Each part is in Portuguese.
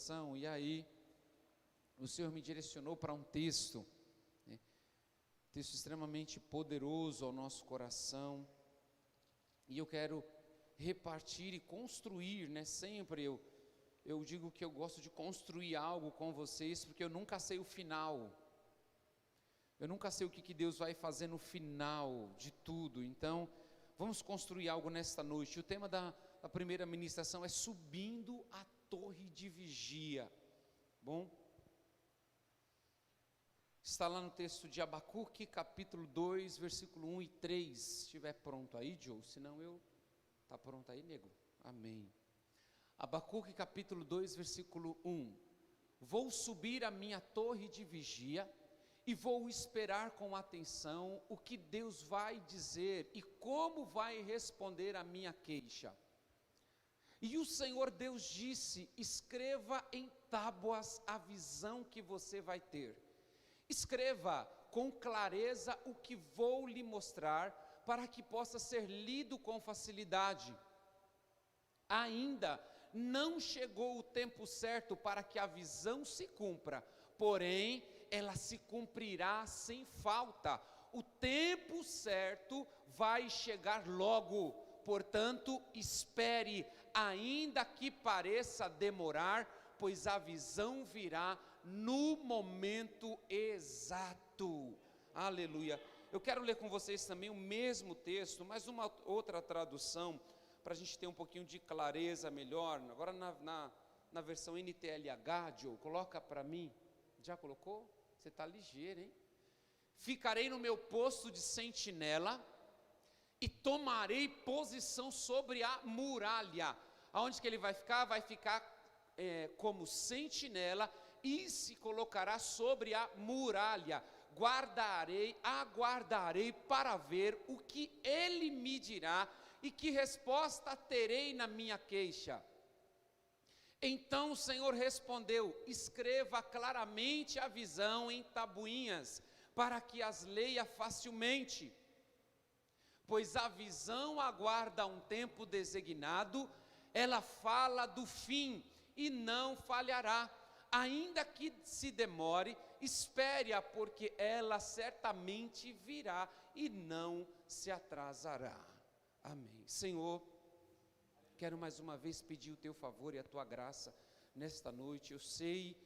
coração, e aí o Senhor me direcionou para um texto, né? Texto extremamente poderoso ao nosso coração, e eu quero repartir e construir, né? Sempre eu digo que eu gosto de construir algo com vocês, porque eu nunca sei o final, eu nunca sei o que Deus vai fazer no final de tudo. Então vamos construir algo nesta noite. O tema da primeira ministração é subindo a torre de vigia. Bom, está lá no texto de Abacuque, capítulo 2, versículo 1 e 3. Se estiver pronto aí, Joe, senão está pronto aí, nego? Amém. Abacuque, capítulo 2, versículo 1. Vou subir a minha torre de vigia e vou esperar com atenção o que Deus vai dizer e como vai responder a minha queixa. E o Senhor Deus disse: escreva em tábuas a visão que você vai ter. Escreva com clareza o que vou lhe mostrar, para que possa ser lido com facilidade. Ainda não chegou o tempo certo para que a visão se cumpra, porém ela se cumprirá sem falta. O tempo certo vai chegar logo, portanto espere, ainda que pareça demorar, pois a visão virá no momento exato. Aleluia. Eu quero ler com vocês também o mesmo texto, mas uma outra tradução, para a gente ter um pouquinho de clareza melhor. Agora na versão NTLH, Joe, coloca para mim. Já colocou? Você está ligeiro, hein? Ficarei no meu posto de sentinela e tomarei posição sobre a muralha. Aonde que ele vai ficar? Vai ficar como sentinela e se colocará sobre a muralha. Aguardarei para ver o que ele me dirá e que resposta terei na minha queixa. Então o Senhor respondeu: escreva claramente a visão em tabuinhas, para que as leia facilmente. Pois a visão aguarda um tempo designado, ela fala do fim e não falhará. Ainda que se demore, espere-a, porque ela certamente virá e não se atrasará. Amém. Senhor, quero mais uma vez pedir o teu favor e a tua graça nesta noite. Eu sei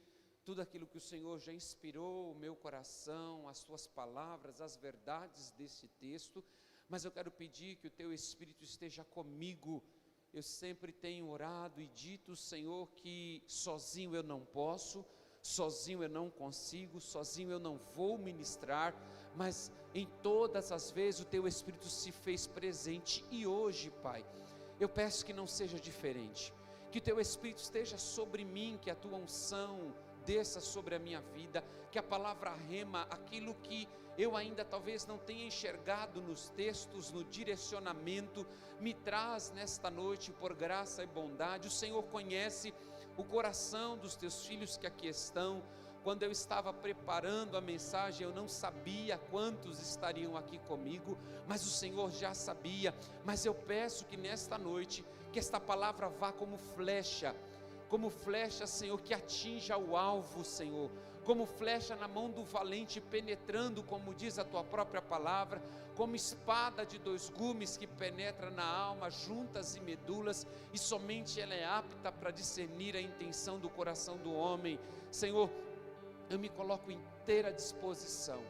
tudo aquilo que o Senhor já inspirou o meu coração, as tuas palavras, as verdades desse texto, mas eu quero pedir que o teu Espírito esteja comigo. Eu sempre tenho orado e dito, Senhor, que sozinho eu não posso, sozinho eu não consigo, sozinho eu não vou ministrar, mas em todas as vezes o teu Espírito se fez presente, e hoje, Pai, eu peço que não seja diferente, que o teu Espírito esteja sobre mim, que a tua unção desça sobre a minha vida, que a palavra rema, aquilo que eu ainda talvez não tenha enxergado nos textos, no direcionamento, me traz nesta noite por graça e bondade. O Senhor conhece o coração dos teus filhos que aqui estão. Quando eu estava preparando a mensagem, eu não sabia quantos estariam aqui comigo, mas o Senhor já sabia. Mas eu peço que nesta noite, que esta palavra vá como flecha, Senhor, que atinja o alvo, Senhor, como flecha na mão do valente, penetrando, como diz a tua própria palavra, como espada de dois gumes que penetra na alma, juntas e medulas, e somente ela é apta para discernir a intenção do coração do homem. Senhor, eu me coloco inteira à disposição.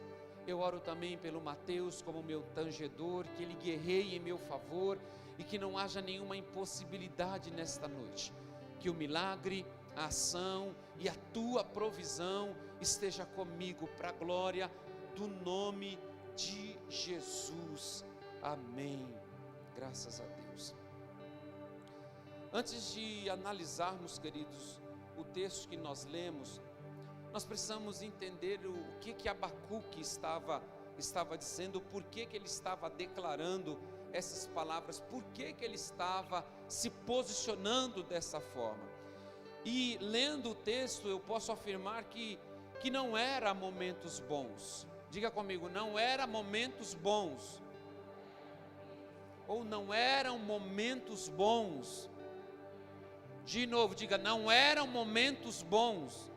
Eu oro também pelo Mateus como meu tangedor, que ele guerreie em meu favor e que não haja nenhuma impossibilidade nesta noite. Que o milagre, a ação e a tua provisão esteja comigo para a glória do nome de Jesus. Amém. Graças a Deus. Antes de analisarmos, queridos, o texto que nós lemos, nós precisamos entender o que Abacuque estava dizendo, por que ele estava declarando essas palavras, por que ele estava se posicionando dessa forma. E lendo o texto, eu posso afirmar que não era momentos bons. Diga comigo, não era momentos bons, ou não eram momentos bons De novo, diga, não eram momentos bons.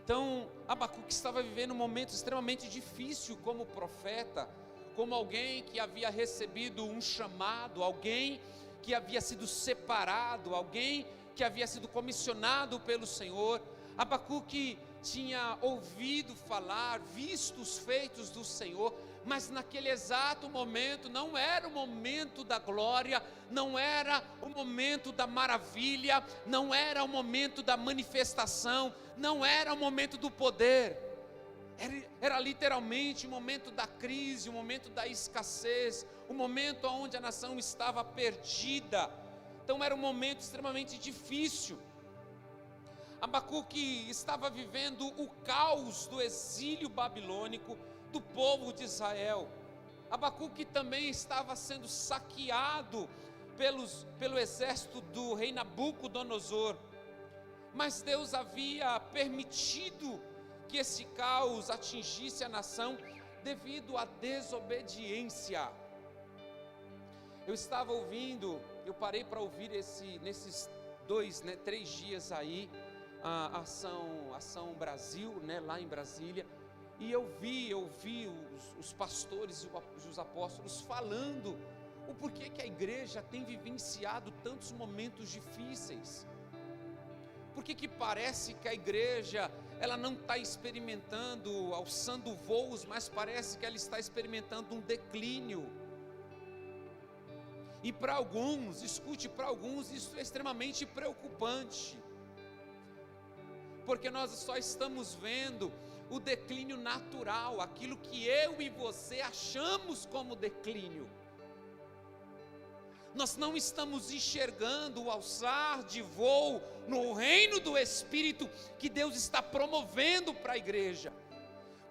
Então, Abacuque estava vivendo um momento extremamente difícil como profeta, como alguém que havia recebido um chamado, alguém que havia sido separado, alguém que havia sido comissionado pelo Senhor. Abacuque tinha ouvido falar, visto os feitos do Senhor, mas naquele exato momento não era o momento da glória, não era o momento da maravilha, não era o momento da manifestação, não era o momento do poder, era literalmente o momento da crise, o momento da escassez, o momento onde a nação estava perdida. Então era um momento extremamente difícil. Abacuque estava vivendo o caos do exílio babilônico do povo de Israel. Abacuque também estava sendo saqueado pelo exército do rei Nabucodonosor, mas Deus havia permitido que esse caos atingisse a nação devido à desobediência. Eu parei para ouvir nesses 3 dias aí, a ação Brasil, lá em Brasília, e eu vi os pastores e os apóstolos falando o porquê que a igreja tem vivenciado tantos momentos difíceis. Por que parece que a igreja, ela não está experimentando, alçando voos, mas parece que ela está experimentando um declínio? E para alguns, isso é extremamente preocupante, porque nós só estamos vendo o declínio natural, aquilo que eu e você achamos como declínio. Nós não estamos enxergando o alçar de voo no reino do Espírito que Deus está promovendo para a igreja.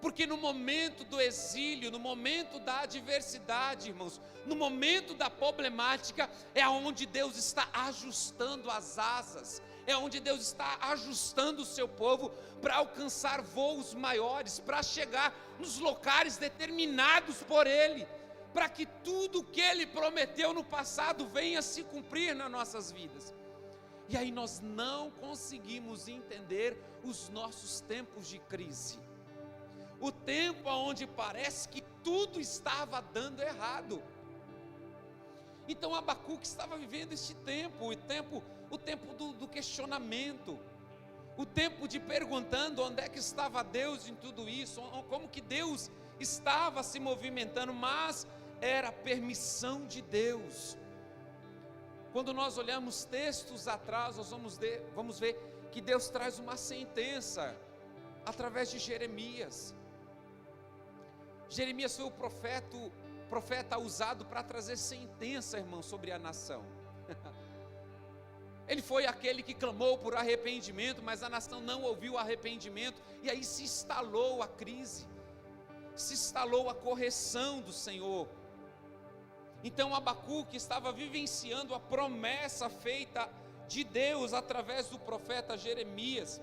Porque no momento do exílio, no momento da adversidade, irmãos, no momento da problemática, é onde Deus está ajustando as asas, é onde Deus está ajustando o seu povo para alcançar voos maiores, para chegar nos locais determinados por Ele, para que tudo o que Ele prometeu no passado venha se cumprir nas nossas vidas. E aí nós não conseguimos entender os nossos tempos de crise, o tempo onde parece que tudo estava dando errado. Então Abacuque estava vivendo este tempo, o tempo do questionamento, o tempo de perguntando onde é que estava Deus em tudo isso, como que Deus estava se movimentando, mas era permissão de Deus. Quando nós olhamos textos atrás, nós vamos ver que Deus traz uma sentença através de Jeremias. Jeremias foi o profeta usado para trazer sentença, irmão, sobre a nação. Ele foi aquele que clamou por arrependimento, mas a nação não ouviu o arrependimento, e aí se instalou a crise, se instalou a correção do Senhor. Então Abacuque estava vivenciando a promessa feita de Deus através do profeta Jeremias.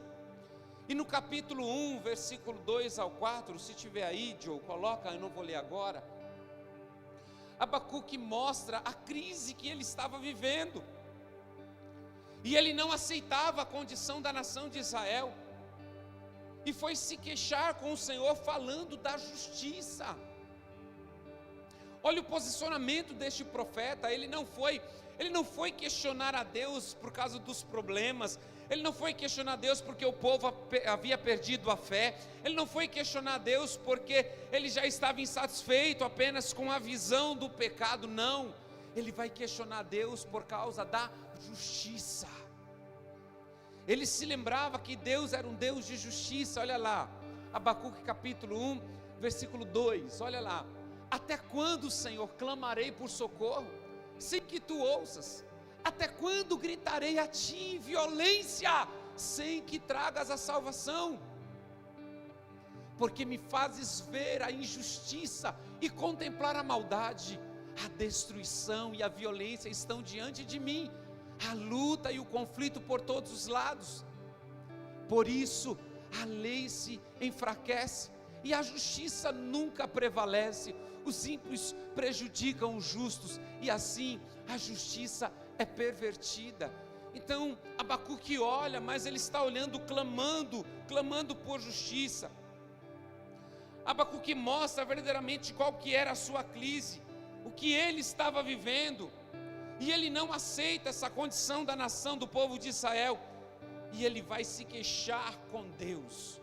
E no capítulo 1, versículo 2 ao 4, se tiver aí, Joe, coloca, eu não vou ler agora. Abacuque mostra a crise que ele estava vivendo, e ele não aceitava a condição da nação de Israel, e foi se queixar com o Senhor falando da justiça. Olha o posicionamento deste profeta. Ele não foi questionar a Deus por causa dos problemas, ele não foi questionar Deus porque o povo havia perdido a fé, ele não foi questionar Deus porque ele já estava insatisfeito apenas com a visão do pecado, não, ele vai questionar Deus por causa da justiça. Ele se lembrava que Deus era um Deus de justiça. Olha lá, Abacuque capítulo 1, versículo 2, olha lá: até quando, Senhor, clamarei por socorro, sem que tu ouças? Até quando gritarei a ti em violência, sem que tragas a salvação? Porque me fazes ver a injustiça e contemplar a maldade. A destruição e a violência estão diante de mim, a luta e o conflito por todos os lados. Por isso a lei se enfraquece e a justiça nunca prevalece. Os ímpios prejudicam os justos, e assim a justiça é pervertida. Então Abacuque olha, mas ele está olhando, clamando por justiça. Abacuque mostra verdadeiramente qual que era a sua crise, o que ele estava vivendo, e ele não aceita essa condição da nação, do povo de Israel, e ele vai se queixar com Deus.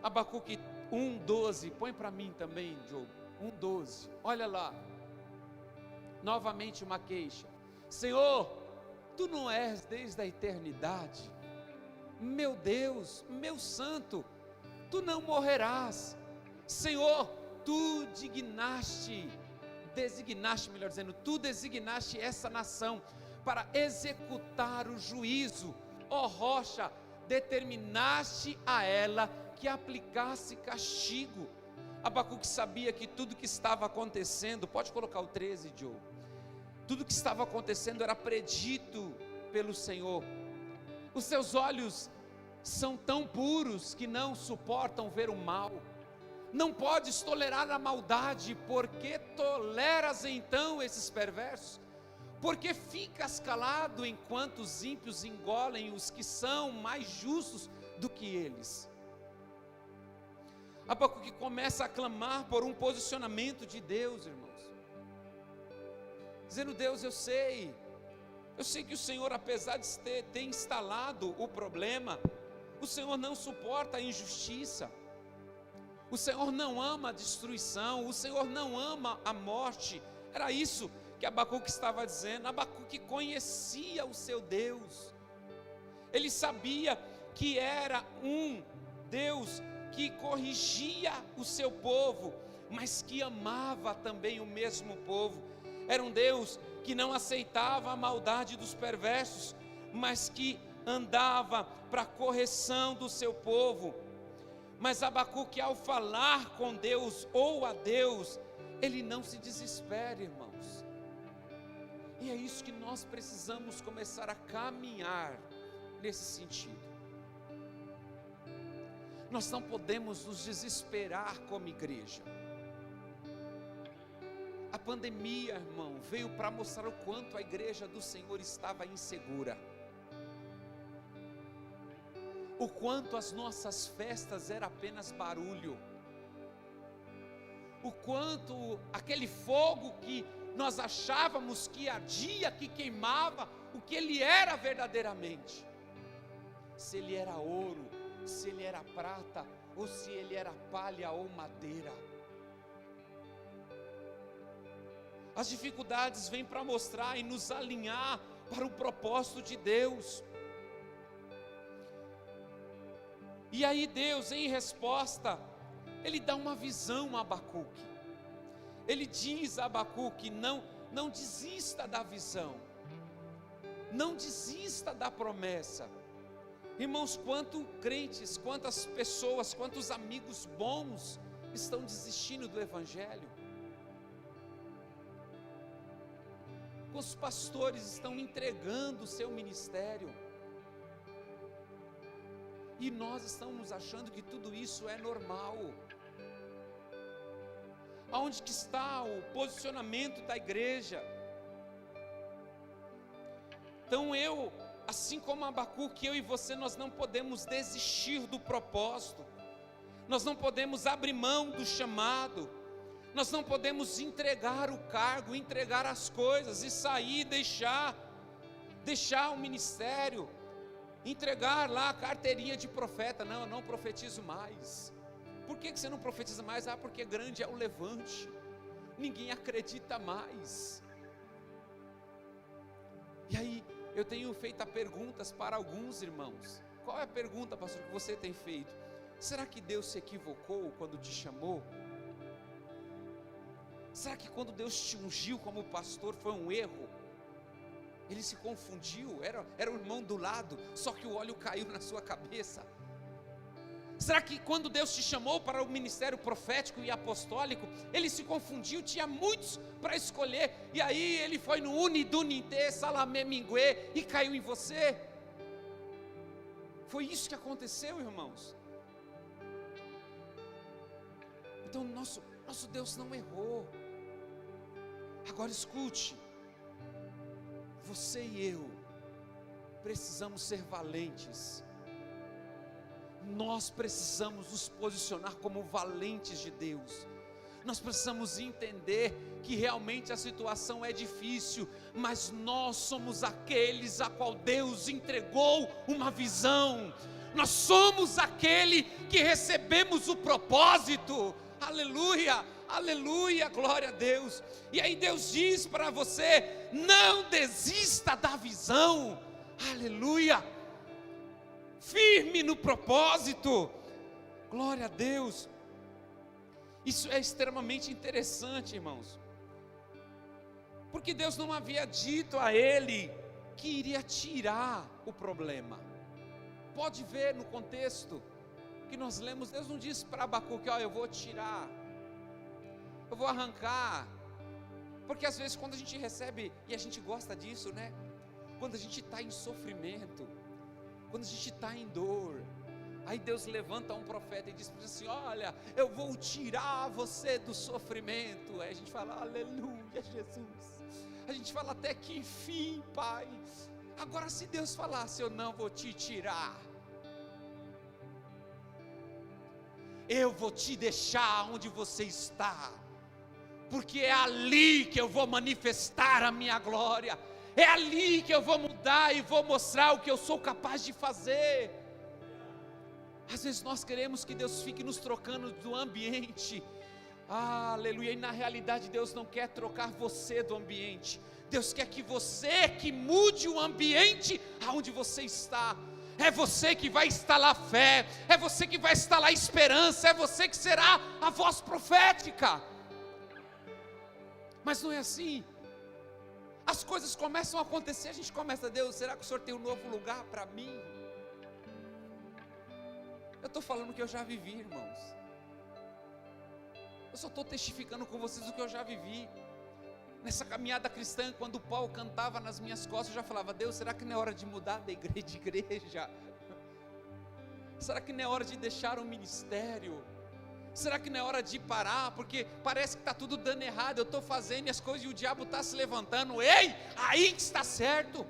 Abacuque 1:12, põe para mim também, Diogo, 1:12, olha lá, novamente uma queixa. Senhor, Tu não és desde a eternidade, meu Deus, meu santo, Tu não morrerás. Senhor, Tu designaste essa nação para executar o juízo. Ó rocha, determinaste a ela que aplicasse castigo. Abacuque sabia que tudo que estava acontecendo, pode colocar o 13, Diogo, tudo que estava acontecendo era predito pelo Senhor. Os seus olhos são tão puros que não suportam ver o mal. Não podes tolerar a maldade, porque toleras então esses perversos? Porque ficas calado enquanto os ímpios engolem os que são mais justos do que eles? Abacuque começa a clamar por um posicionamento de Deus, irmãos, dizendo: Deus, eu sei que o Senhor, apesar de ter instalado o problema, o Senhor não suporta a injustiça, o Senhor não ama a destruição, o Senhor não ama a morte. Era isso que Abacuque estava dizendo. Abacuque conhecia o seu Deus, ele sabia que era um Deus que corrigia o seu povo, mas que amava também o mesmo povo. Era um Deus que não aceitava a maldade dos perversos, mas que andava para a correção do seu povo. Mas Abacuque, ao falar com Deus ou a Deus, ele não se desespera, irmãos. E é isso que nós precisamos começar a caminhar nesse sentido. Nós não podemos nos desesperar como igreja. A pandemia, irmão, veio para mostrar o quanto a igreja do Senhor estava insegura, o quanto as nossas festas eram apenas barulho, o quanto aquele fogo que nós achávamos que ardia, que queimava, o que ele era verdadeiramente, se ele era ouro, se ele era prata, ou se ele era palha ou madeira. As dificuldades vêm para mostrar e nos alinhar para o propósito de Deus. E aí Deus, em resposta, Ele dá uma visão a Abacuque. Ele diz a Abacuque: não desista da visão, não desista da promessa. Irmãos, quantos crentes, quantas pessoas, quantos amigos bons estão desistindo do Evangelho? Quantos pastores estão entregando o seu ministério? E nós estamos achando que tudo isso é normal. Aonde que está o posicionamento da igreja? Então assim como Abacuque, eu e você, nós não podemos desistir do propósito, nós não podemos abrir mão do chamado, nós não podemos entregar o cargo, entregar as coisas e sair, deixar o ministério, entregar lá a carteirinha de profeta. Não, eu não profetizo mais. Por que você não profetiza mais? Porque grande é o levante, ninguém acredita mais. E aí eu tenho feito perguntas para alguns irmãos. Qual é a pergunta, pastor, que você tem feito? Será que Deus se equivocou quando te chamou? Será que quando Deus te ungiu como pastor foi um erro? Ele se confundiu, era o irmão do lado, só que o óleo caiu na sua cabeça. Será que quando Deus te chamou para o ministério profético e apostólico, Ele se confundiu, tinha muitos para escolher, e aí Ele foi no Unidunité, Salamé Minguê, e caiu em você? Foi isso que aconteceu, irmãos. Então nosso Deus não errou. Agora escute, você e eu precisamos ser valentes. Nós precisamos nos posicionar como valentes de Deus. Nós precisamos entender que realmente a situação é difícil, mas nós somos aqueles a qual Deus entregou uma visão. Nós somos aquele que recebemos o propósito. Aleluia, aleluia, glória a Deus. E aí Deus diz para você: não desista da visão. Aleluia, firme no propósito. Glória a Deus. Isso é extremamente interessante, irmãos, porque Deus não havia dito a ele que iria tirar o problema. Pode ver no contexto que nós lemos, Deus não disse para Abacuque: ó, eu vou tirar, eu vou arrancar. Porque às vezes quando a gente recebe, e a gente gosta disso, né? Quando a gente está em sofrimento, quando a gente está em dor, aí Deus levanta um profeta e diz assim: olha, eu vou tirar você do sofrimento. Aí a gente fala: aleluia, Jesus. A gente fala até que enfim, Pai. Agora, se Deus falasse: eu não vou te tirar, eu vou te deixar onde você está, porque é ali que eu vou manifestar a minha glória, é ali que eu vou mudar e vou mostrar o que eu sou capaz de fazer. Às vezes nós queremos que Deus fique nos trocando do ambiente, aleluia, e na realidade Deus não quer trocar você do ambiente. Deus quer que você que mude o ambiente aonde você está. É você que vai instalar fé, é você que vai instalar esperança, é você que será a voz profética. Mas não é assim. As coisas começam a acontecer, a gente começa: Deus, será que o Senhor tem um novo lugar para mim? Eu estou falando o que eu já vivi, irmãos. Eu só estou testificando com vocês o que eu já vivi. Nessa caminhada cristã, quando o pau cantava nas minhas costas, eu já falava: Deus, será que não é hora de mudar de igreja? Será que não é hora de deixar o ministério? Será que não é hora de parar? Porque parece que está tudo dando errado. Eu estou fazendo e as coisas, e o diabo está se levantando. Ei, aí que está certo.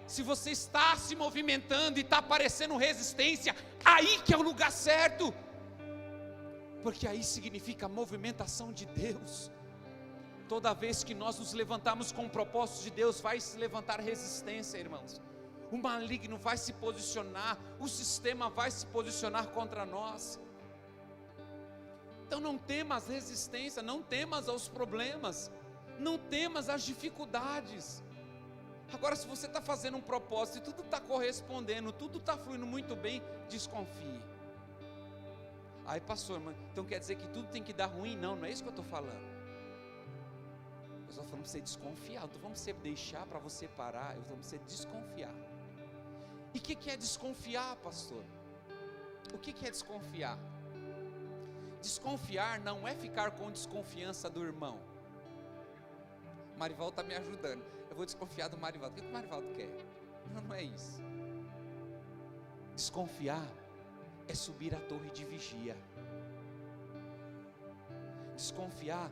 Se você está se movimentando e está aparecendo resistência, aí que é o lugar certo, porque aí significa a movimentação de Deus. Toda vez que nós nos levantamos com o propósito de Deus, vai se levantar resistência, irmãos. O maligno vai se posicionar, o sistema vai se posicionar contra nós. Então não temas resistência, não temas aos problemas, não temas às dificuldades. Agora, se você está fazendo um propósito e tudo está correspondendo, tudo está fluindo muito bem, desconfie. Aí, pastor, mas então quer dizer que tudo tem que dar ruim? Não, não é isso que eu estou falando. Eu estou falando para você desconfiar. Não estou falando para você deixar, para você parar. Eu estou falando para você desconfiar. E o que é desconfiar, pastor? O que é desconfiar? Desconfiar não é ficar com desconfiança do irmão. Marivaldo está me ajudando. Eu vou desconfiar do Marivaldo. O que o Marivaldo quer? Não é isso. Desconfiar é subir a torre de vigia. Desconfiar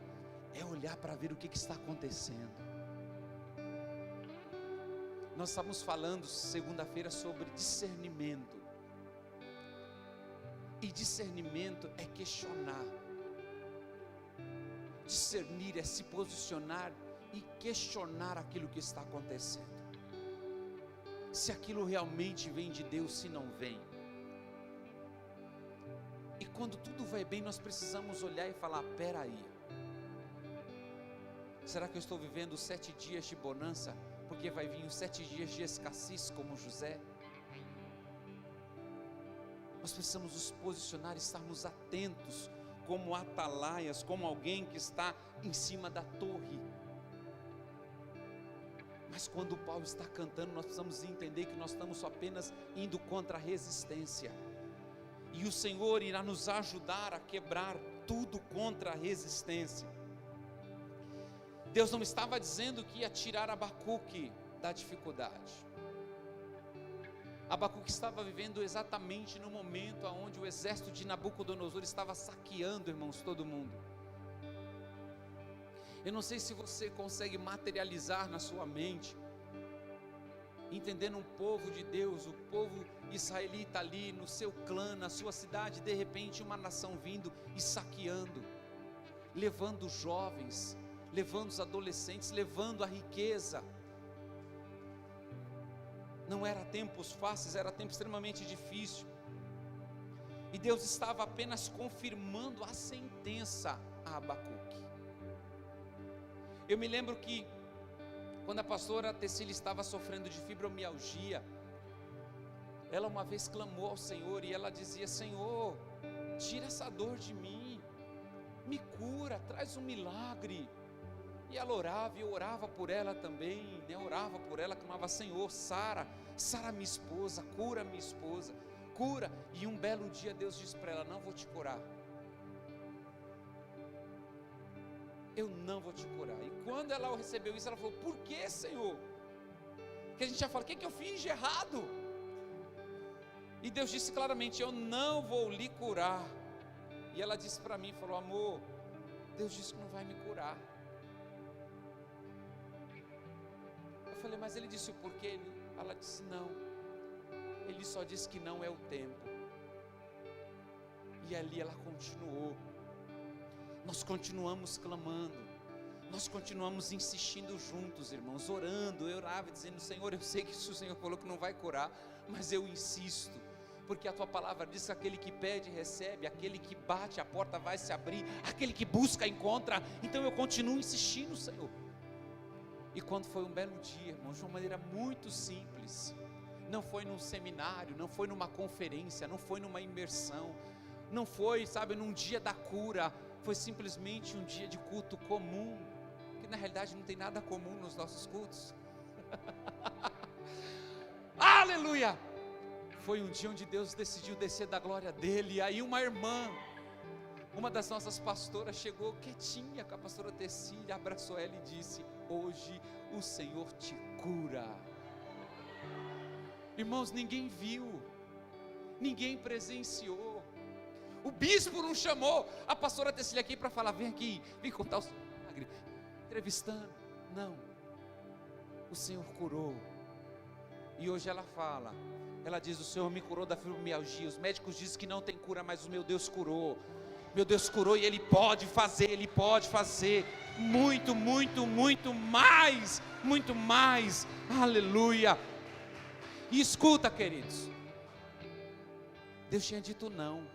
é olhar para ver o que está acontecendo. Nós estamos falando segunda-feira sobre discernimento. E discernimento é questionar. Discernir é se posicionar e questionar aquilo que está acontecendo. Se aquilo realmente vem de Deus, se não vem. E quando tudo vai bem, nós precisamos olhar e falar: peraí, será que eu estou vivendo 7 dias de bonança, porque vai vir os 7 dias de escassez como José? Nós precisamos nos posicionar, estarmos atentos, como atalaias, como alguém que está em cima da torre. Mas quando Paulo está cantando, nós precisamos entender que nós estamos apenas indo contra a resistência, e o Senhor irá nos ajudar a quebrar tudo contra a resistência. Deus não estava dizendo que ia tirar Abacuque da dificuldade. Abacuque estava vivendo exatamente no momento onde o exército de Nabucodonosor estava saqueando, irmãos, todo mundo. Eu não sei se você consegue materializar na sua mente, entendendo um povo de Deus, o povo israelita ali no seu clã, na sua cidade, de repente uma nação vindo e saqueando, levando os jovens, levando os adolescentes, levando a riqueza. Não era tempos fáceis, era tempo extremamente difícil, e Deus estava apenas confirmando a sentença a Abacuque. Eu me lembro que quando a pastora Tecília estava sofrendo de fibromialgia, ela uma vez clamou ao Senhor e ela dizia: Senhor, tira essa dor de mim, me cura, traz um milagre. E ela orava, e eu orava por ela também, né? Orava por ela, clamava: Senhor, sara minha esposa, cura minha esposa, cura. E um belo dia Deus disse para ela: não vou te curar, eu não vou te curar. E quando ela recebeu isso, ela falou: por que, Senhor? Que a gente já fala: o que eu fiz de errado? E Deus disse claramente: eu não vou lhe curar. E ela disse para mim, falou: amor, Deus disse que não vai me curar. Eu falei: mas ele disse o porquê? Ela disse: não, ele só disse que não é o tempo. E ali ela continuou. Nós continuamos clamando, nós continuamos insistindo juntos, irmãos, orando. Eu orava dizendo: Senhor, eu sei que o Senhor falou que não vai curar, mas eu insisto, porque a tua palavra diz que aquele que pede recebe, aquele que bate a porta vai se abrir, aquele que busca encontra. Então eu continuo insistindo, Senhor. E quando foi um belo dia, irmãos, de uma maneira muito simples, não foi num seminário, não foi numa conferência, não foi numa imersão, não foi, sabe, num dia da cura, foi simplesmente um dia de culto comum, que na realidade não tem nada comum nos nossos cultos. Aleluia! Foi um dia onde Deus decidiu descer da glória dele. E aí uma irmã, uma das nossas pastoras, chegou quietinha com a pastora Tecília, abraçou ela e disse: hoje o Senhor te cura. Irmãos, ninguém viu, ninguém presenciou. O bispo não chamou a pastora Tecília aqui para falar: vem aqui, vem contar o seu milagre, entrevistando. Não, o Senhor curou. E hoje ela fala, ela diz: o Senhor me curou da fibromialgia. Os médicos dizem que não tem cura, mas o meu Deus curou. Meu Deus curou, e Ele pode fazer, Ele pode fazer muito, muito, muito mais, muito mais. Aleluia. E escuta, queridos, Deus tinha dito não.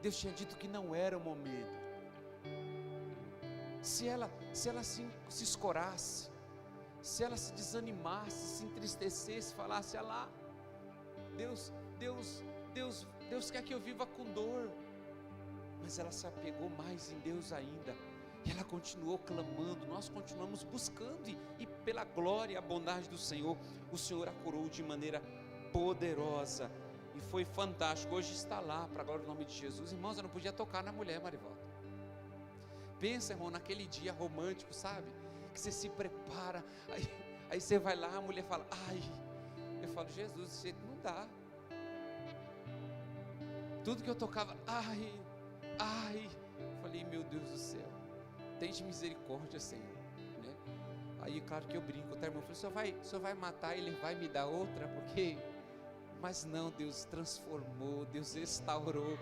Deus tinha dito que não era o momento. Se ela se escorasse, se ela se desanimasse, se entristecesse, falasse: ah lá, Deus quer que eu viva com dor. Mas ela se apegou mais em Deus ainda, e ela continuou clamando. Nós continuamos buscando, e pela glória e a bondade do Senhor, o Senhor a curou de maneira poderosa. E foi fantástico. Hoje está lá, para a glória do nome de Jesus. Irmãos, eu não podia tocar na mulher, Marivaldo. Pensa, irmão, naquele dia romântico, sabe? Que você se prepara, aí você vai lá, a mulher fala: ai. Eu falo: Jesus, esse jeito não dá. Tudo que eu tocava: ai. Eu falei: meu Deus do céu, tente misericórdia, Senhor, né? Aí claro que eu brinco, tá, irmão? Eu falei: o senhor vai matar, ele vai me dar outra, porque... Mas não, Deus transformou, Deus restaurou,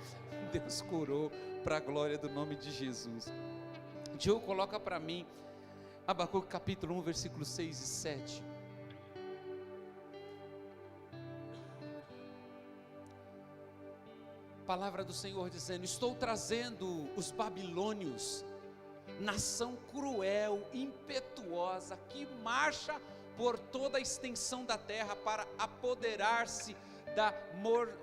Deus curou, para a glória do nome de Jesus. Diogo, coloca para mim Abacuque capítulo 1, versículos 6 e 7. Palavra do Senhor dizendo: estou trazendo os babilônios, nação cruel, impetuosa, que marcha por toda a extensão da terra para apoderar-se da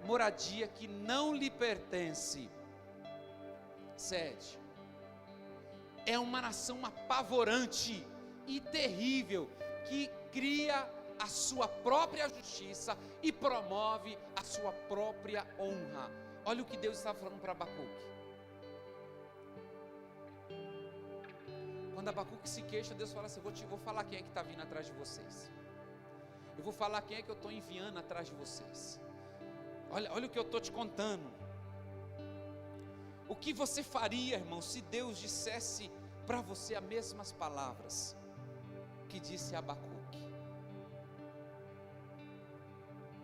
moradia que não lhe pertence. 7. É uma nação apavorante e terrível, que cria a sua própria justiça e promove a sua própria honra. Olha o que Deus está falando para Abacuque. Quando Abacuque se queixa, Deus fala assim: vou falar quem é que está vindo atrás de vocês. Eu vou falar quem é que eu estou enviando atrás de vocês. Olha o que eu estou te contando. O que você faria, irmão, se Deus dissesse para você as mesmas palavras que disse Abacuque.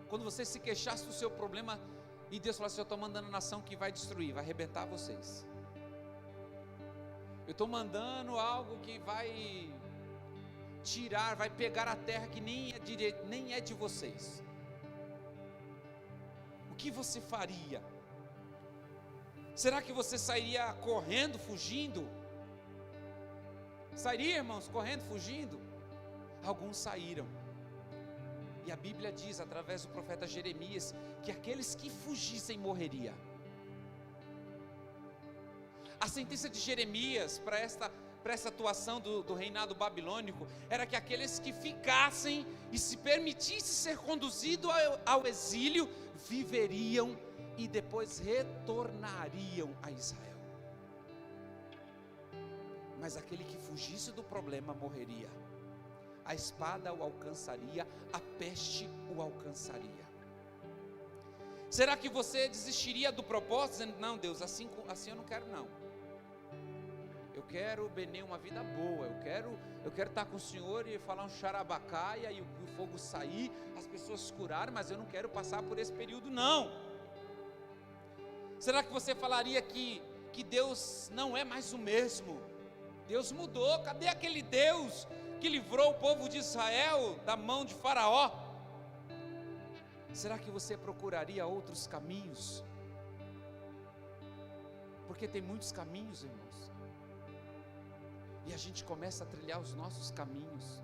Quando você se queixasse do seu problema, e Deus falou assim: eu estou mandando a nação que vai destruir, vai arrebentar vocês. Eu estou mandando algo que vai tirar, vai pegar a terra que nem é de vocês. O que você faria? Será que você sairia correndo, fugindo? Sairia, irmãos, correndo, fugindo? Alguns saíram. E a Bíblia diz, através do profeta Jeremias, que aqueles que fugissem morreriam. A sentença de Jeremias para essa atuação do reinado babilônico era que aqueles que ficassem e se permitissem ser conduzidos ao exílio viveriam e depois retornariam a Israel. Mas aquele que fugisse do problema morreria. A espada o alcançaria, a peste o alcançaria. Será que você desistiria do propósito, dizendo: não, Deus, assim eu não quero não. Eu quero, Benê, uma vida boa, eu quero estar com o Senhor e falar um xarabacaia e o fogo sair, as pessoas se curarem, mas eu não quero passar por esse período não. Será que você falaria que Deus não é mais o mesmo? Deus mudou, cadê aquele Deus que livrou o povo de Israel da mão de Faraó? Será que você procuraria outros caminhos? Porque tem muitos caminhos, irmãos, e a gente começa a trilhar os nossos caminhos.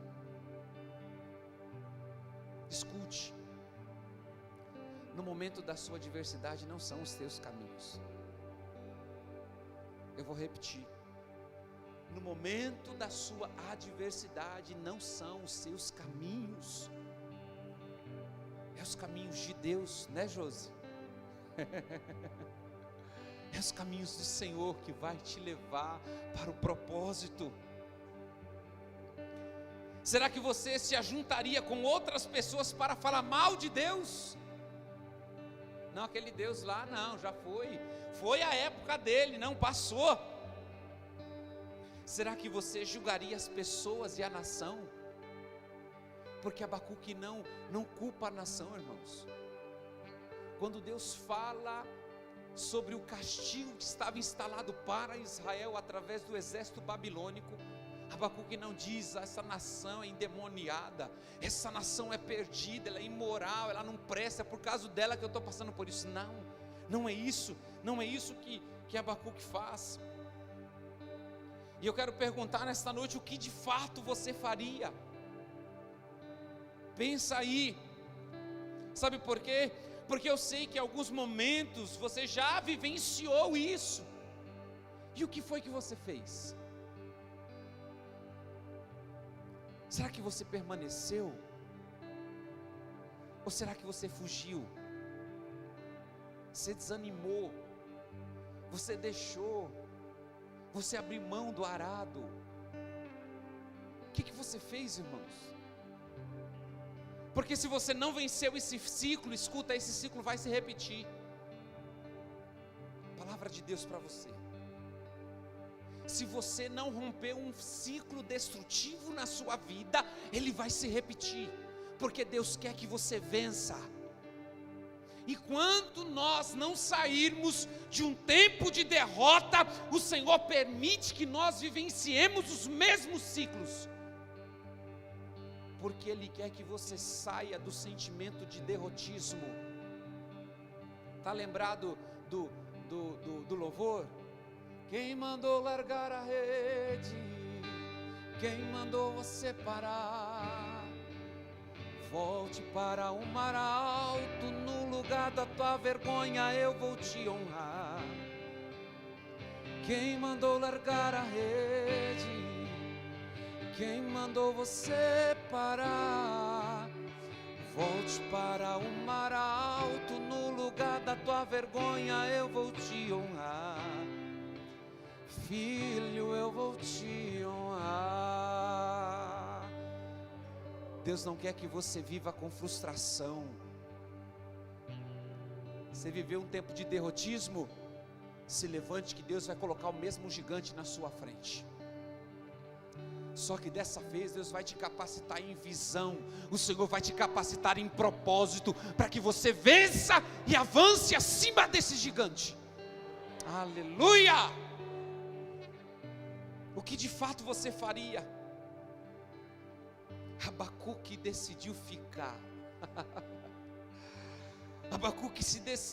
Escute, no momento da sua adversidade não são os teus caminhos. Eu vou repetir: no momento da sua adversidade não são os seus caminhos, é os caminhos de Deus, né, Josi? É os caminhos do Senhor que vai te levar para o propósito. Será que você se ajuntaria com outras pessoas para falar mal de Deus? Não, aquele Deus lá não, já foi a época dele, não passou. Será que você julgaria as pessoas e a nação? Porque Abacuque não culpa a nação, irmãos. Quando Deus fala sobre o castigo que estava instalado para Israel através do exército babilônico, Abacuque não diz: essa nação é endemoniada, essa nação é perdida, ela é imoral, ela não presta, é por causa dela que eu estou passando por isso. Não é isso que Abacuque faz. E eu quero perguntar nesta noite: o que de fato você faria? Pensa aí. Sabe por quê? Porque eu sei que em alguns momentos você já vivenciou isso. E o que foi que você fez? Será que você permaneceu? Ou será que você fugiu? Você desanimou? Você deixou? Você abriu mão do arado? O que você fez, irmãos? Porque se você não venceu esse ciclo, escuta, esse ciclo vai se repetir. Palavra de Deus para você: se você não romper um ciclo destrutivo na sua vida, ele vai se repetir, porque Deus quer que você vença. E quando nós não sairmos de um tempo de derrota, o Senhor permite que nós vivenciemos os mesmos ciclos, porque Ele quer que você saia do sentimento de derrotismo. Está lembrado do louvor? Quem mandou largar a rede? Quem mandou você parar? Volte para o mar alto, no lugar da tua vergonha eu vou te honrar. Quem mandou largar a rede? Quem mandou você parar? Volte para o mar alto, no lugar da tua vergonha eu vou te honrar. Filho, eu vou te honrar. Deus não quer que você viva com frustração. Você viveu um tempo de derrotismo? Se levante, que Deus vai colocar o mesmo gigante na sua frente. Só que dessa vez Deus vai te capacitar em visão, o Senhor vai te capacitar em propósito, para que você vença e avance acima desse gigante. Aleluia! O que de fato você faria? Abacuque decidiu ficar. Abacuque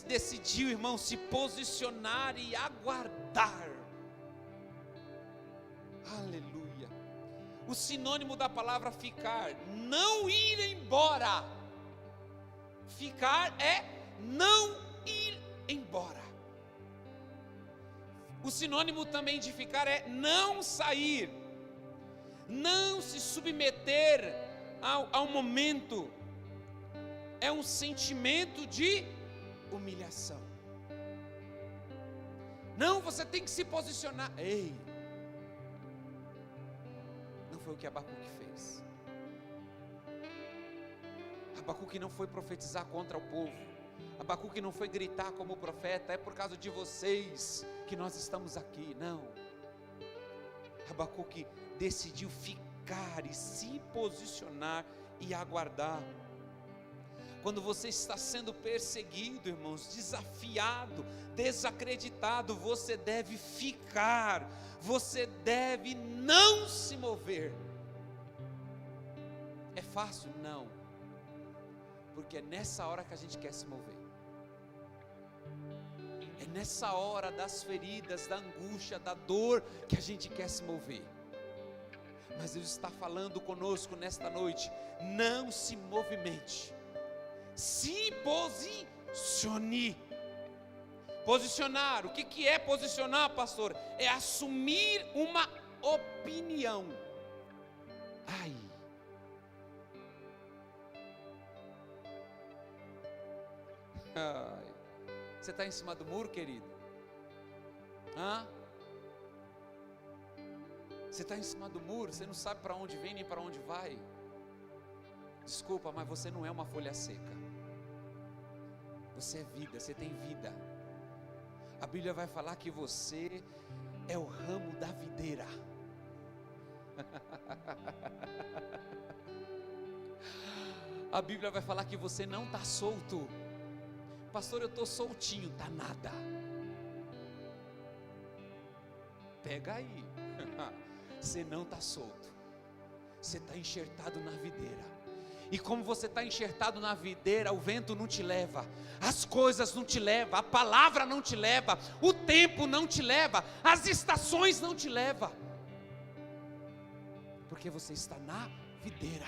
decidiu, irmão, se posicionar e aguardar. Aleluia. O sinônimo da palavra ficar, não ir embora. Ficar é não ir embora. O sinônimo também de ficar é não sair, não se submeter ao momento. É um sentimento de humilhação. Não, você tem que se posicionar. Ei, não foi o que Abacuque fez. Abacuque não foi profetizar contra o povo. Abacuque não foi gritar como profeta, é por causa de vocês que nós estamos aqui. Não. Abacuque decidiu ficar e se posicionar e aguardar. Quando você está sendo perseguido, irmãos, desafiado, desacreditado, você deve ficar, você deve não se mover. É fácil? Não, porque é nessa hora que a gente quer se mover, é nessa hora das feridas, da angústia, da dor, que a gente quer se mover. Mas Deus está falando conosco nesta noite: não se movimente, se posicione. Posicionar, o que é posicionar, pastor? É assumir uma opinião. Ai, você está em cima do muro, querido? Você está em cima do muro, você não sabe para onde vem nem para onde vai. Desculpa, mas você não é uma folha seca. Você é vida, você tem vida. A Bíblia vai falar que você é o ramo da videira. A Bíblia vai falar que você não está solto. Pastor, eu estou soltinho. Está nada. Pega aí. Você não está solto. Você está enxertado na videira. E como você está enxertado na videira, o vento não te leva, as coisas não te levam, a palavra não te leva, o tempo não te leva, as estações não te levam, porque você está na videira.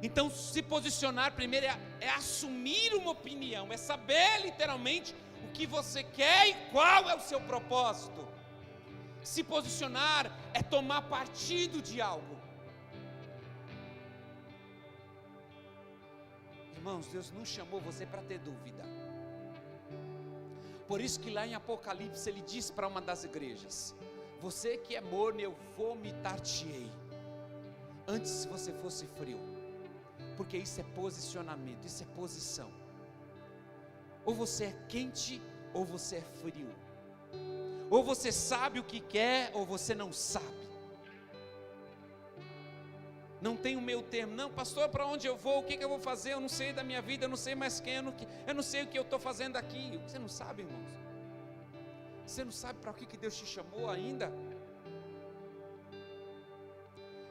Então, se posicionar primeiro é assumir uma opinião, é saber literalmente o que você quer e qual é o seu propósito. Se posicionar é tomar partido de algo. Irmãos, Deus não chamou você para ter dúvida. Por isso que lá em Apocalipse ele diz para uma das igrejas: você que é morno, eu vomitar-te-ei, antes se você fosse frio. Porque isso é posicionamento, isso é posição. Ou você é quente, ou você é frio. Ou você sabe o que quer, ou você não sabe. Não tem o meio termo. Não, pastor, para onde eu vou? O que eu vou fazer? Eu não sei da minha vida, eu não sei mais quem, eu não sei o que eu estou fazendo aqui. Você não sabe, irmãos? Você não sabe para o que Deus te chamou ainda?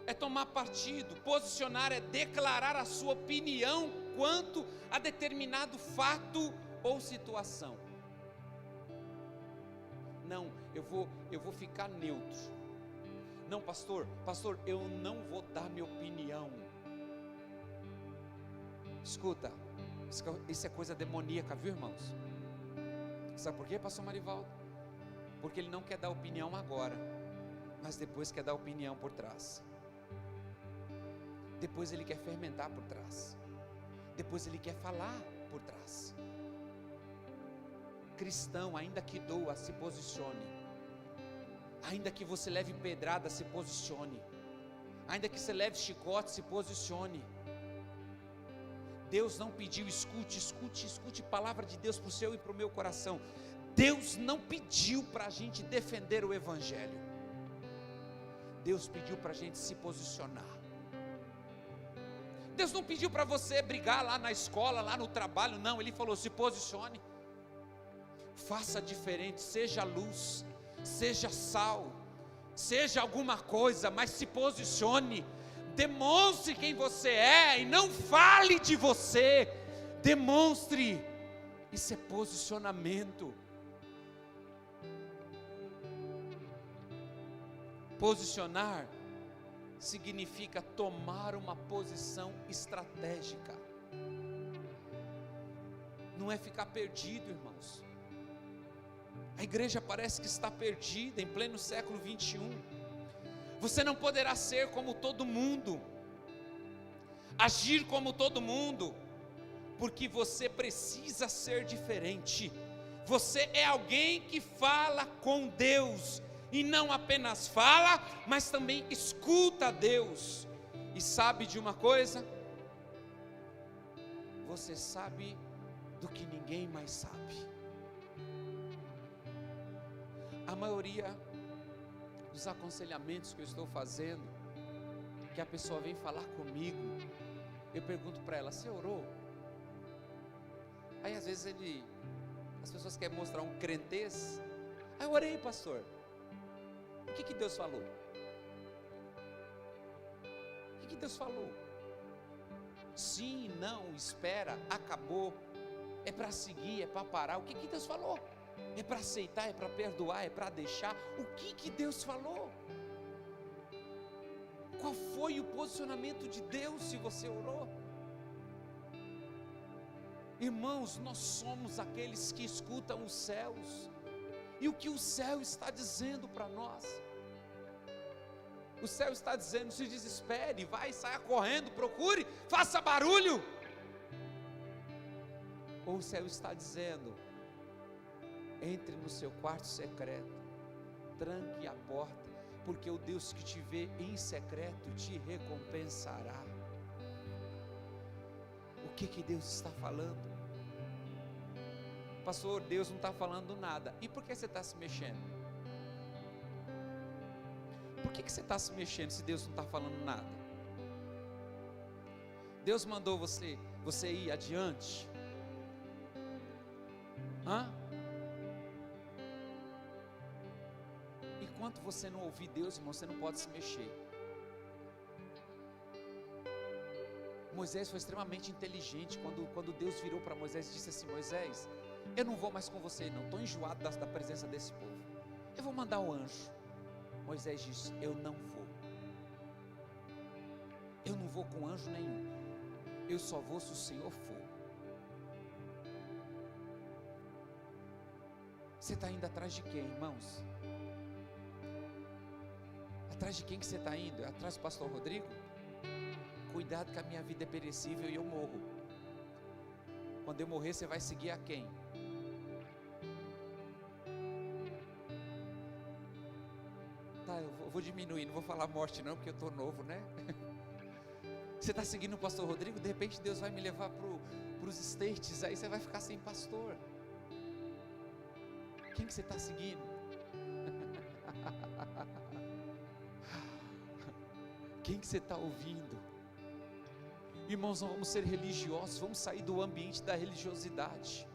É tomar partido. Posicionar é declarar a sua opinião quanto a determinado fato ou situação. Não, eu vou ficar neutro. Não, pastor, eu não vou dar minha opinião. Escuta, isso é coisa demoníaca, viu, irmãos? Sabe por quê, pastor Marivaldo? Porque ele não quer dar opinião agora, mas depois quer dar opinião por trás. Depois ele quer fermentar por trás. Depois ele quer falar por trás. Cristão, ainda que doa, se posicione. Ainda que você leve pedrada, se posicione. Ainda que você leve chicote, se posicione. Deus não pediu, escute palavra de Deus para o seu e para o meu coração. Deus não pediu para a gente defender o Evangelho. Deus pediu para a gente se posicionar. Deus não pediu para você brigar lá na escola, lá no trabalho, não. Ele falou: se posicione, faça diferente, seja luz, seja sal, seja alguma coisa, mas se posicione, demonstre quem você é, e não fale de você, demonstre. Isso é posicionamento. Posicionar significa tomar uma posição estratégica. Não é ficar perdido, irmãos. A igreja parece que está perdida em pleno século 21. Você não poderá ser como todo mundo, agir como todo mundo, porque você precisa ser diferente. Você é alguém que fala com Deus, e não apenas fala, mas também escuta a Deus. E sabe de uma coisa? Você sabe do que ninguém mais sabe. A maioria dos aconselhamentos que eu estou fazendo, que a pessoa vem falar comigo, eu pergunto para ela: você orou? Aí às vezes as pessoas querem mostrar um crentez. Aí eu orei, pastor. O que Deus falou? O que Deus falou? Sim, não, espera, acabou. É para seguir, é para parar. O que Deus falou? É para aceitar, é para perdoar, é para deixar. O que Deus falou? Qual foi o posicionamento de Deus se você orou? Irmãos, nós somos aqueles que escutam os céus, e o que o céu está dizendo para nós? O céu está dizendo: se desespere, vai, saia correndo, procure, faça barulho. Ou o céu está dizendo: entre no seu quarto secreto, tranque a porta, porque o Deus que te vê em secreto te recompensará. O que Deus está falando? Pastor, Deus não está falando nada. E por que você está se mexendo? Por que você está se mexendo se Deus não está falando nada? Deus mandou você ir adiante? Enquanto você não ouvir Deus, irmão, você não pode se mexer. Moisés foi extremamente inteligente. Quando Deus virou para Moisés e disse assim: Moisés, eu não vou mais com você não, estou enjoado da presença desse povo, eu vou mandar um anjo. Moisés disse: eu não vou com anjo nenhum, eu só vou se o Senhor for. Você está indo atrás de quem, irmãos? Atrás de quem que você está indo? É atrás do pastor Rodrigo? Cuidado, que a minha vida é perecível e eu morro. Quando eu morrer, você vai seguir a quem? Tá, eu vou diminuir, não vou falar morte não, porque eu estou novo, né? Você está seguindo o pastor Rodrigo, de repente Deus vai me levar para os States, aí você vai ficar sem pastor. Quem que você está seguindo? Quem que você está ouvindo? Irmãos, não vamos ser religiosos, vamos sair do ambiente da religiosidade.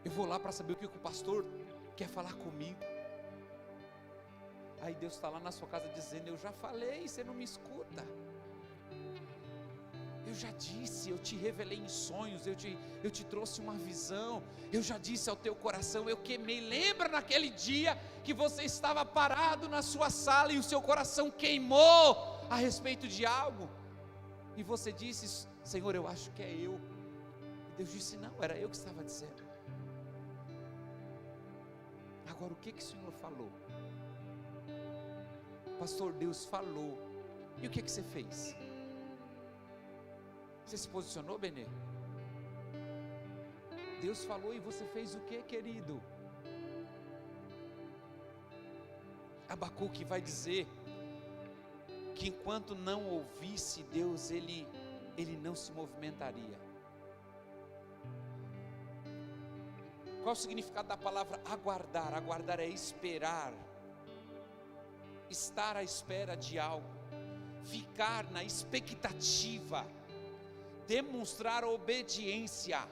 Eu vou lá para saber o que o pastor quer falar comigo. Aí Deus está lá na sua casa dizendo: eu já falei, você não me escuta. Eu já disse, eu te revelei em sonhos, eu te trouxe uma visão, eu já disse ao teu coração, eu queimei. Lembra naquele dia que você estava parado na sua sala e o seu coração queimou a respeito de algo? E você disse: Senhor, eu acho que é eu. E Deus disse: não, era eu que estava dizendo. Agora, o que o Senhor falou? Pastor, Deus falou. E o que você fez? Você se posicionou, Benê? Deus falou e você fez o que, querido? Abacuque vai dizer que enquanto não ouvisse Deus, ele não se movimentaria. Qual o significado da palavra aguardar? Aguardar é esperar, estar à espera de algo, ficar na expectativa, demonstrar obediência.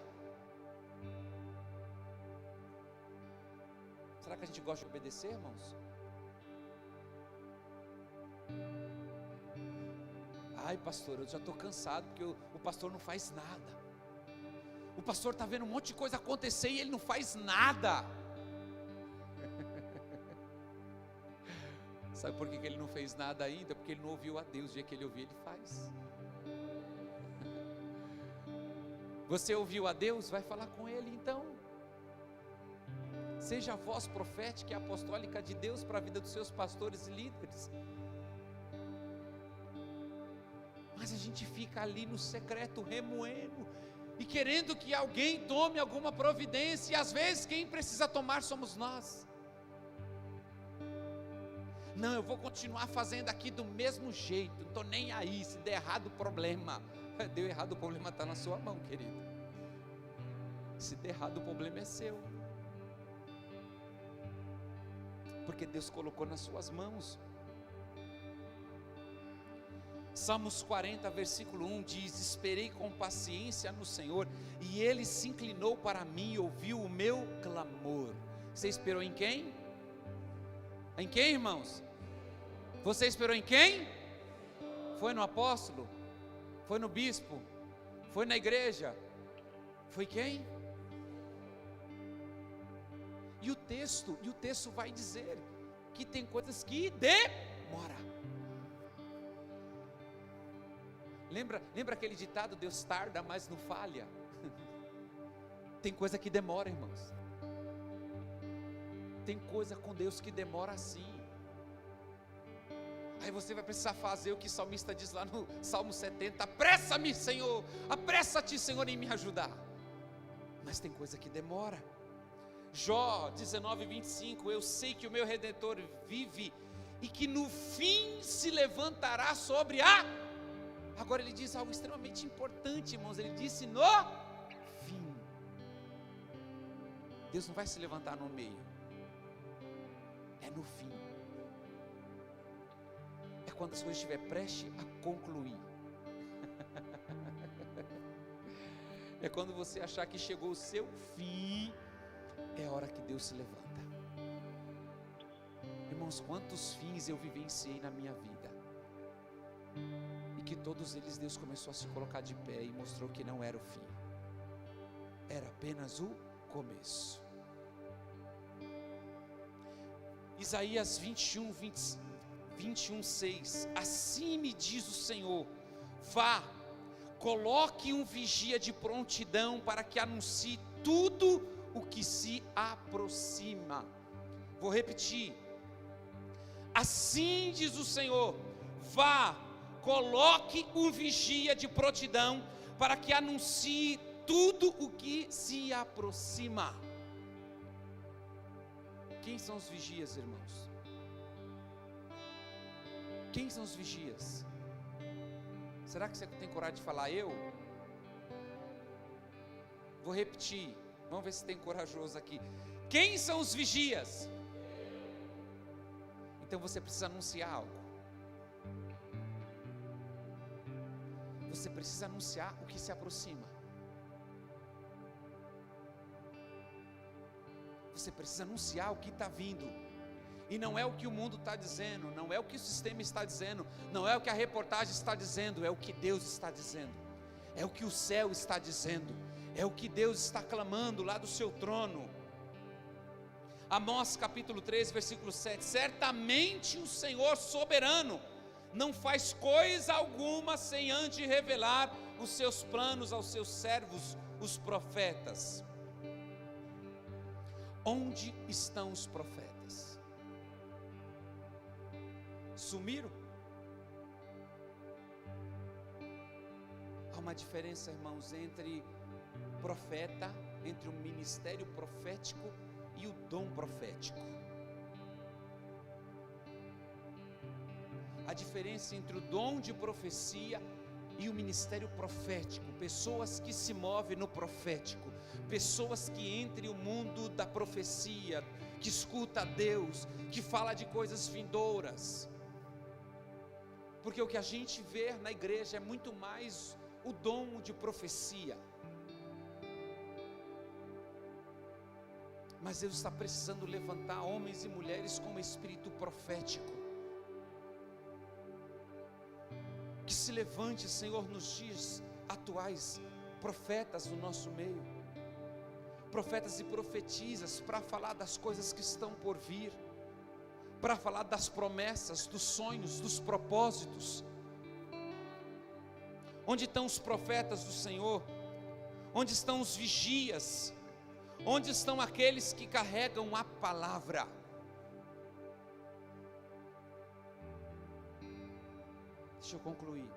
Será que a gente gosta de obedecer, irmãos? Ai, pastor, eu já estou cansado, porque o pastor não faz nada. O pastor está vendo um monte de coisa acontecer e ele não faz nada. Sabe por que ele não fez nada ainda? Porque ele não ouviu a Deus. O dia que ele ouvir, ele faz. Você ouviu a Deus? Vai falar com Ele então. Seja a voz profética e apostólica de Deus para a vida dos seus pastores e líderes. Mas a gente fica ali no secreto remoendo e querendo que alguém tome alguma providência, e às vezes quem precisa tomar somos nós. Não, eu vou continuar fazendo aqui do mesmo jeito, não estou nem aí, se der errado o problema. Deu errado o problema está na sua mão, querido. Se der errado o problema é seu, porque Deus colocou nas suas mãos. Salmos 40, versículo 1 diz: esperei com paciência no Senhor, e Ele se inclinou para mim e ouviu o meu clamor. Você esperou em quem? Em quem, irmãos? Você esperou em quem? Foi no apóstolo? Foi no bispo? Foi na igreja? Foi quem? E o texto vai dizer que tem coisas que demoram. Lembra aquele ditado, Deus tarda, mas não falha? Tem coisa que demora, irmãos. Tem coisa com Deus que demora assim. Aí você vai precisar fazer o que o salmista diz lá no Salmo 70, apressa-me, Senhor, apressa-te, Senhor, em me ajudar. Mas tem coisa que demora. Jó 19, 25, eu sei que o meu Redentor vive, e que no fim se levantará sobre a... Agora ele diz algo extremamente importante, irmãos, ele disse no fim. Deus não vai se levantar no meio, é no fim. É quando as coisas estiver prestes a concluir. É quando você achar que chegou o seu fim, é a hora que Deus se levanta. Irmãos, quantos fins eu vivenciei na minha vida, e que todos eles Deus começou a se colocar de pé e mostrou que não era o fim, era apenas o começo. Isaías 21:6, assim me diz o Senhor, vá, coloque um vigia de prontidão para que anuncie tudo o que se aproxima. Vou repetir, assim diz o Senhor, vá, coloque um vigia de prontidão para que anuncie tudo o que se aproxima. Quem são os vigias, irmãos? Quem são os vigias? Será que você tem coragem de falar eu? Vou repetir, vamos ver se tem corajoso aqui. Quem são os vigias? Então você precisa anunciar algo. Você precisa anunciar o que se aproxima. Você precisa anunciar o que está vindo. E não é o que o mundo está dizendo, não é o que o sistema está dizendo, não é o que a reportagem está dizendo, é o que Deus está dizendo, é o que o céu está dizendo, é o que Deus está clamando lá do seu trono. Amós capítulo 3, versículo 7, certamente o Senhor soberano não faz coisa alguma sem antes revelar os seus planos aos seus servos, os profetas. Onde estão os profetas? Sumiram? Há uma diferença, irmãos, entre profeta, entre o ministério profético e o dom profético. A diferença entre o dom de profecia E o ministério profético, pessoas que se movem no profético, pessoas que entrem no mundo da profecia, que escuta a Deus, que fala de coisas vindouras. Porque o que a gente vê na igreja é muito mais o dom de profecia. Mas Deus está precisando levantar homens e mulheres com espírito profético. Que se levante, Senhor, nos dias atuais, profetas do nosso meio, profetas e profetisas, para falar das coisas que estão por vir, para falar das promessas, dos sonhos, dos propósitos. Onde estão os profetas do Senhor? Onde estão os vigias? Onde estão aqueles que carregam a palavra? Deixa eu concluir.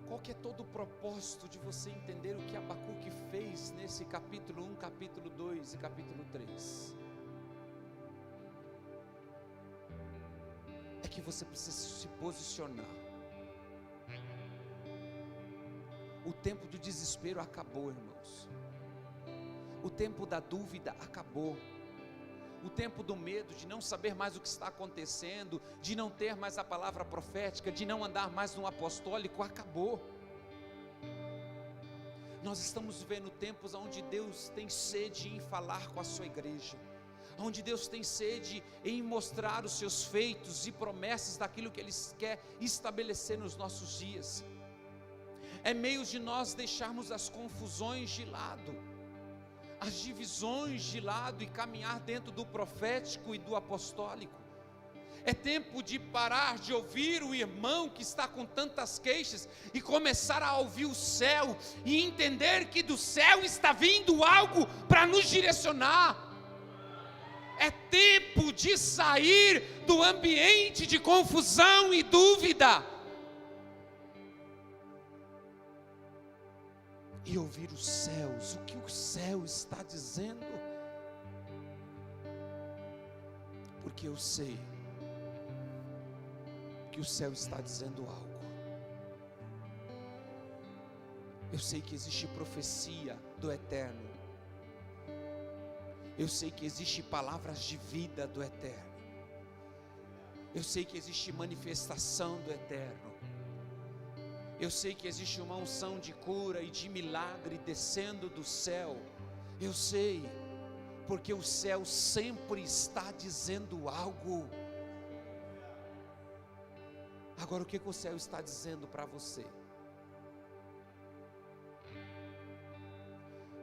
Qual que é todo o propósito de você entender o que Abacuque fez nesse capítulo 1, capítulo 2 e capítulo 3? É que você precisa se posicionar. O tempo do desespero acabou, irmãos. O tempo da dúvida acabou. O tempo do medo, de não saber mais o que está acontecendo, de não ter mais a palavra profética, de não andar mais no apostólico, acabou. Nós estamos vivendo tempos onde Deus tem sede em falar com a sua igreja, onde Deus tem sede em mostrar os seus feitos e promessas daquilo que Ele quer estabelecer nos nossos dias. É meio de nós deixarmos as confusões de lado, as divisões de lado, e caminhar dentro do profético e do apostólico. É tempo de parar de ouvir o irmão que está com tantas queixas e começar a ouvir o céu e entender que do céu está vindo algo para nos direcionar. É tempo de sair do ambiente de confusão e dúvida e ouvir os céus, o que o céu está dizendo. Porque eu sei que o céu está dizendo algo. Eu sei que existe profecia do eterno. Eu sei que existe palavras de vida do eterno. Eu sei que existe manifestação do eterno. Eu sei que existe uma unção de cura e de milagre descendo do céu. Eu sei, porque o céu sempre está dizendo algo. Agora, o que o céu está dizendo para você?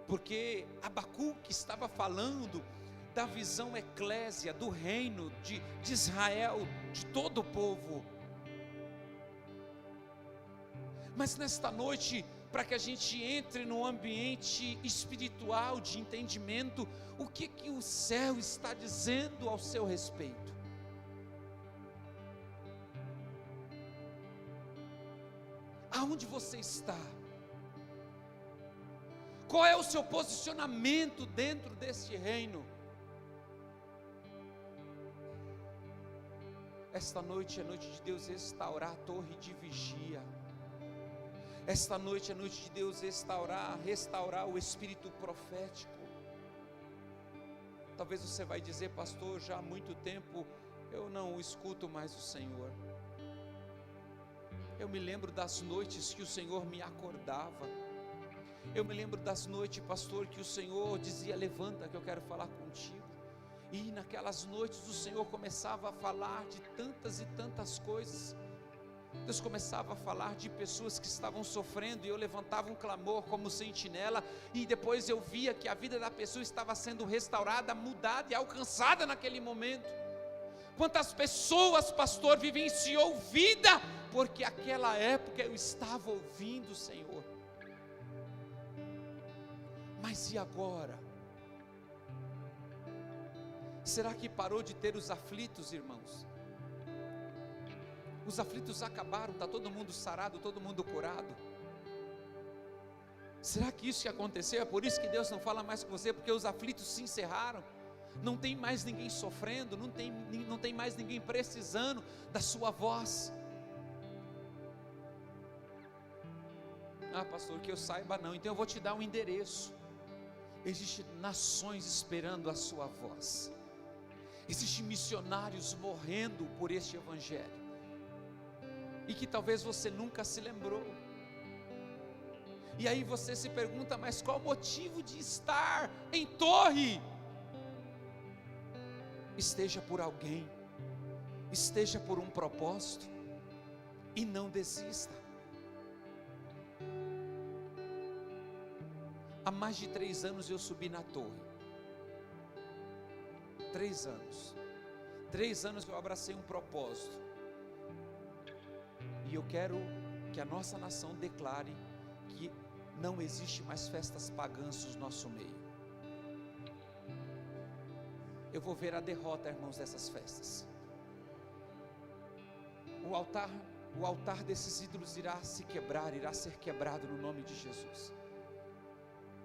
Porque Abacuque estava falando da visão eclésia, do reino de Israel, de todo o povo. Mas nesta noite, para que a gente entre no ambiente espiritual de entendimento, o que o céu está dizendo ao seu respeito? Aonde você está? Qual é o seu posicionamento dentro deste reino? Esta noite é noite de Deus restaurar a torre de vigia. Esta noite é noite de Deus restaurar o espírito profético. Talvez você vai dizer: pastor, já há muito tempo eu não escuto mais o Senhor. Eu me lembro das noites que o Senhor me acordava. Eu me lembro das noites, pastor, que o Senhor dizia: levanta que eu quero falar contigo. E naquelas noites o Senhor começava a falar de tantas e tantas coisas. Deus começava a falar de pessoas que estavam sofrendo, e eu levantava um clamor como sentinela, e depois eu via que a vida da pessoa estava sendo restaurada, mudada e alcançada naquele momento. Quantas pessoas, pastor, vivenciou vida, porque aquela época eu estava ouvindo o Senhor. Mas e agora? Será que parou de ter os aflitos, irmãos? Os aflitos acabaram, está todo mundo sarado, todo mundo curado? Será que isso que aconteceu? É por isso que Deus não fala mais com você, porque os aflitos se encerraram? não tem mais ninguém sofrendo, não tem mais ninguém precisando da sua voz. Ah, pastor, que eu saiba não, então eu vou te dar um endereço. Existem nações esperando a sua voz, existem missionários morrendo por este evangelho, e que talvez você nunca se lembrou. E aí você se pergunta, mas qual o motivo de estar em Torre? Esteja por alguém, esteja por um propósito, e não desista. Há mais de 3 anos eu subi na torre. 3 anos. 3 anos eu abracei um propósito. E eu quero que a nossa nação declare que não existe mais festas pagãs no nosso meio. Eu vou ver a derrota, irmãos, dessas festas. O altar desses ídolos irá se quebrar, irá ser quebrado no nome de Jesus.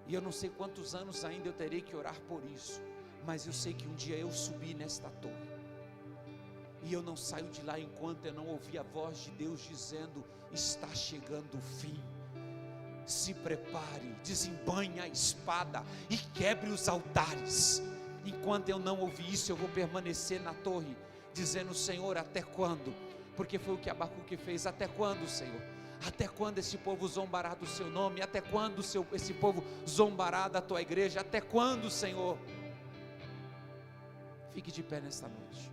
E eu não sei quantos anos ainda eu terei que orar por isso, mas eu sei que um dia eu subi nesta torre, e eu não saio de lá enquanto eu não ouvir a voz de Deus dizendo: está chegando o fim, se prepare, desembanhe a espada e quebre os altares. Enquanto eu não ouvir isso, eu vou permanecer na torre, dizendo: Senhor, até quando? Porque foi o que Abacuque fez. Até quando, Senhor? Até quando esse povo zombará do seu nome? Até quando esse povo zombará da tua igreja? Até quando, Senhor? Fique de pé nesta noite.